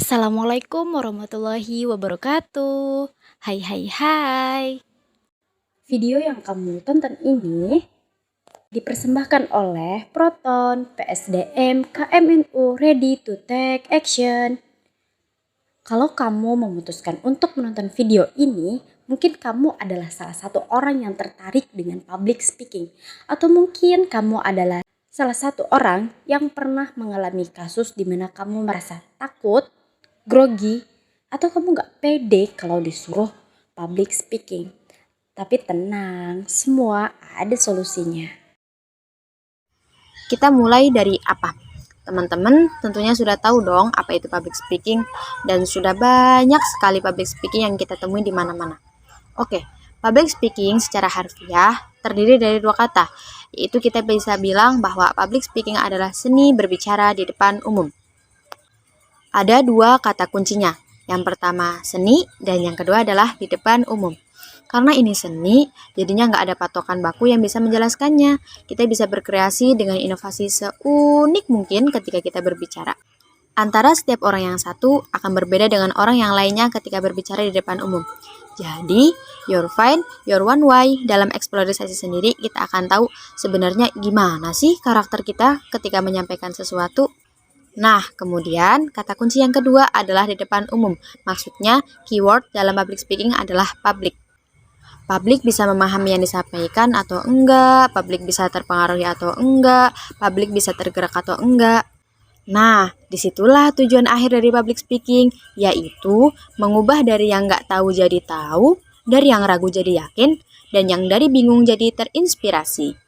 Assalamualaikum warahmatullahi wabarakatuh. Hai hai hai. Video yang kamu tonton ini dipersembahkan oleh Proton, PSDM, KMNU Ready to Take Action. Kalau kamu memutuskan untuk menonton video ini, mungkin kamu adalah salah satu orang yang tertarik dengan public speaking. Atau mungkin kamu adalah salah satu orang yang pernah mengalami kasus di mana kamu merasa takut, grogi, atau kamu gak pede kalau disuruh public speaking. Tapi tenang, semua ada solusinya. Kita mulai dari apa? Teman-teman tentunya sudah tahu dong apa itu public speaking, dan sudah banyak sekali public speaking yang kita temui di mana-mana. Oke, public speaking secara harfiah terdiri dari dua kata, yaitu kita bisa bilang bahwa public speaking adalah seni berbicara di depan umum. Ada dua kata kuncinya, yang pertama seni dan yang kedua adalah di depan umum. Karena ini seni, jadinya nggak ada patokan baku yang bisa menjelaskannya. Kita bisa berkreasi dengan inovasi seunik mungkin ketika kita berbicara. Antara setiap orang yang satu akan berbeda dengan orang yang lainnya ketika berbicara di depan umum. Jadi, your find your one way. Dalam eksplorasi sendiri, kita akan tahu sebenarnya gimana sih karakter kita ketika menyampaikan sesuatu. Nah, kemudian kata kunci yang kedua adalah di depan umum. Maksudnya, keyword dalam public speaking adalah public. Publik bisa memahami yang disampaikan atau enggak, publik bisa terpengaruhi atau enggak, publik bisa tergerak atau enggak. Nah, disitulah tujuan akhir dari public speaking, yaitu mengubah dari yang nggak tahu jadi tahu, dari yang ragu jadi yakin, dan yang dari bingung jadi terinspirasi.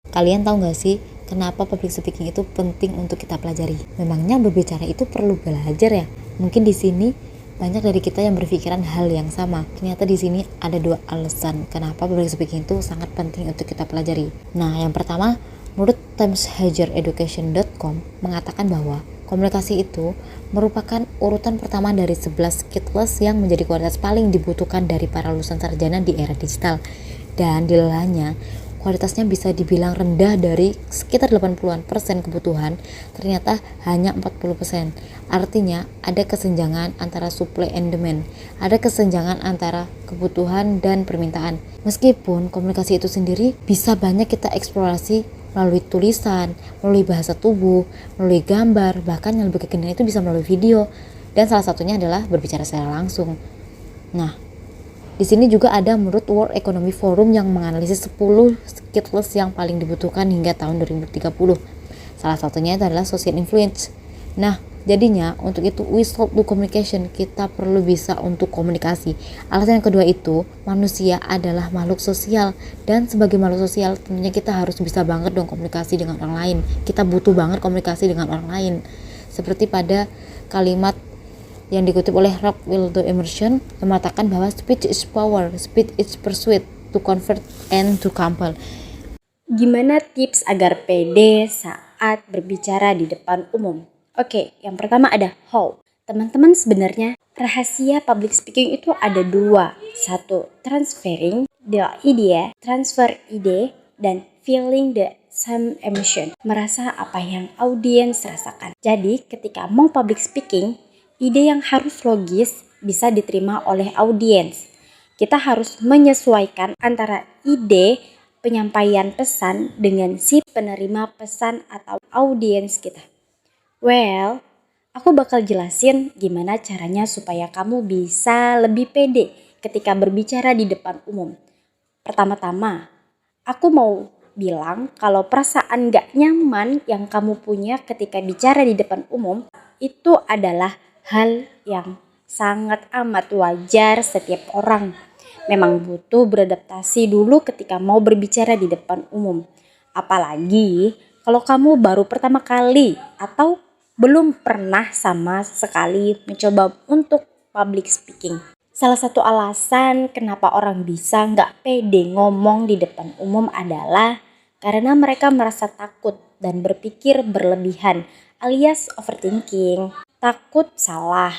Kalian tahu nggak sih kenapa public speaking itu penting untuk kita pelajari? Memangnya berbicara itu perlu belajar ya? Mungkin di sini banyak dari kita yang berpikiran hal yang sama. Ternyata di sini ada dua alasan kenapa public speaking itu sangat penting untuk kita pelajari. Nah, yang pertama, menurut timeshagereducation.com mengatakan bahwa komunikasi itu merupakan urutan pertama dari 11 skills yang menjadi kualitas paling dibutuhkan dari para lulusan sarjana di era digital. Dan dilelahnya kualitasnya bisa dibilang rendah dari sekitar 80% kebutuhan, ternyata hanya 40%. Artinya ada kesenjangan antara supply and demand, ada kesenjangan antara kebutuhan dan permintaan. Meskipun komunikasi itu sendiri bisa banyak kita eksplorasi melalui tulisan, melalui bahasa tubuh, melalui gambar, bahkan yang lebih kekinian itu bisa melalui video. Dan salah satunya adalah berbicara secara langsung. Nah, di sini juga ada menurut World Economic Forum yang menganalisis 10 skills yang paling dibutuhkan hingga tahun 2030. Salah satunya adalah social influence. Nah, jadinya untuk itu without communication, kita perlu bisa untuk komunikasi. Alasan yang kedua itu, manusia adalah makhluk sosial, dan sebagai makhluk sosial tentunya kita harus bisa banget dong komunikasi dengan orang lain. Kita butuh banget komunikasi dengan orang lain. Seperti pada kalimat yang dikutip oleh Ralph Waldo Emerson yang mengatakan bahwa speech is power, speech is persuade, to convert and to compel. Gimana tips agar pede saat berbicara di depan umum? Oke, yang pertama ada how. Teman-teman, sebenarnya rahasia public speaking itu ada dua. Satu, transferring the idea, transfer ide, dan feeling the same emotion, merasa apa yang audiens rasakan. Jadi ketika mau public speaking, ide yang harus logis bisa diterima oleh audiens. Kita harus menyesuaikan antara ide penyampaian pesan dengan si penerima pesan atau audiens kita. Well, aku bakal jelasin gimana caranya supaya kamu bisa lebih pede ketika berbicara di depan umum. Pertama-tama, aku mau bilang kalau perasaan gak nyaman yang kamu punya ketika bicara di depan umum itu adalah hal yang sangat amat wajar setiap orang. Memang butuh beradaptasi dulu ketika mau berbicara di depan umum. Apalagi kalau kamu baru pertama kali atau belum pernah sama sekali mencoba untuk public speaking. Salah satu alasan kenapa orang bisa nggak pede ngomong di depan umum adalah karena mereka merasa takut dan berpikir berlebihan alias overthinking. Takut salah,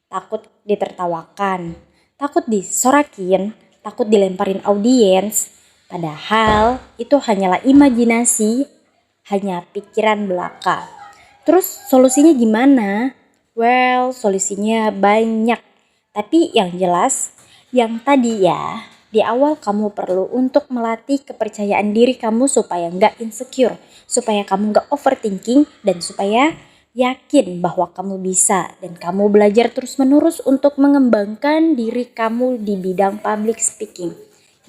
takut ditertawakan, takut disorakin, takut dilemparin audiens. Padahal itu hanyalah imajinasi, hanya pikiran belaka. Terus solusinya gimana? Well, solusinya banyak. Tapi yang jelas, yang tadi ya, di awal kamu perlu untuk melatih kepercayaan diri kamu supaya nggak insecure, supaya kamu nggak overthinking, dan supaya yakin bahwa kamu bisa. Dan kamu belajar terus-menerus untuk mengembangkan diri kamu di bidang public speaking.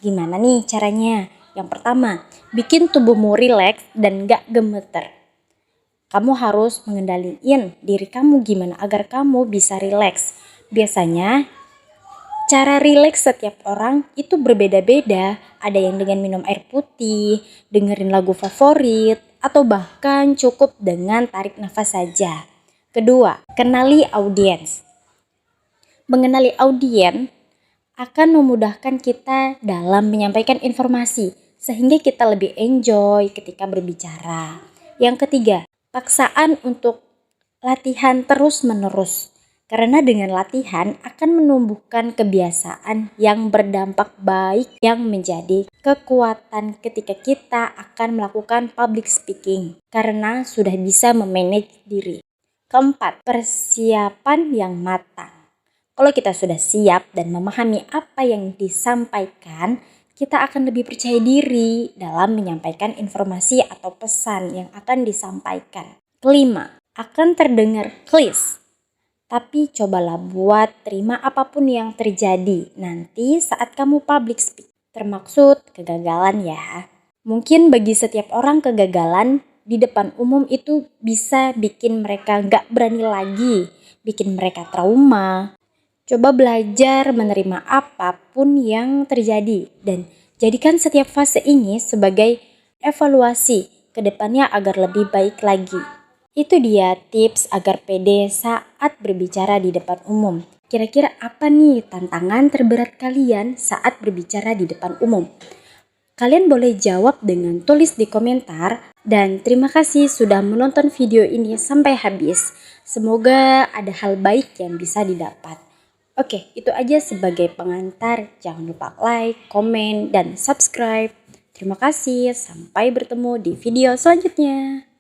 Gimana nih caranya? Yang pertama, bikin tubuhmu rileks dan nggak gemeter. Kamu harus mengendalikan diri kamu gimana agar kamu bisa rileks. Biasanya cara rileks setiap orang itu berbeda-beda. Ada yang dengan minum air putih, dengerin lagu favorit, atau bahkan cukup dengan tarik nafas saja. Kedua, kenali audiens. Mengenali audiens akan memudahkan kita dalam menyampaikan informasi, sehingga kita lebih enjoy ketika berbicara. Yang ketiga, paksaan untuk latihan terus-menerus. Karena dengan latihan akan menumbuhkan kebiasaan yang berdampak baik yang menjadi kekuatan ketika kita akan melakukan public speaking. Karena sudah bisa memanage diri. Keempat, persiapan yang matang. Kalau kita sudah siap dan memahami apa yang disampaikan, kita akan lebih percaya diri dalam menyampaikan informasi atau pesan yang akan disampaikan. Kelima, akan terdengar klise. Tapi cobalah buat terima apapun yang terjadi nanti saat kamu public speak. Termaksud kegagalan ya. Mungkin bagi setiap orang kegagalan di depan umum itu bisa bikin mereka gak berani lagi, bikin mereka trauma. Coba belajar menerima apapun yang terjadi dan jadikan setiap fase ini sebagai evaluasi ke depannya agar lebih baik lagi. Itu dia tips agar pede saat berbicara di depan umum. Kira-kira apa nih tantangan terberat kalian saat berbicara di depan umum? Kalian boleh jawab dengan tulis di komentar. Dan terima kasih sudah menonton video ini sampai habis. Semoga ada hal baik yang bisa didapat. Oke, itu aja sebagai pengantar. Jangan lupa like, komen, dan subscribe. Terima kasih, sampai bertemu di video selanjutnya.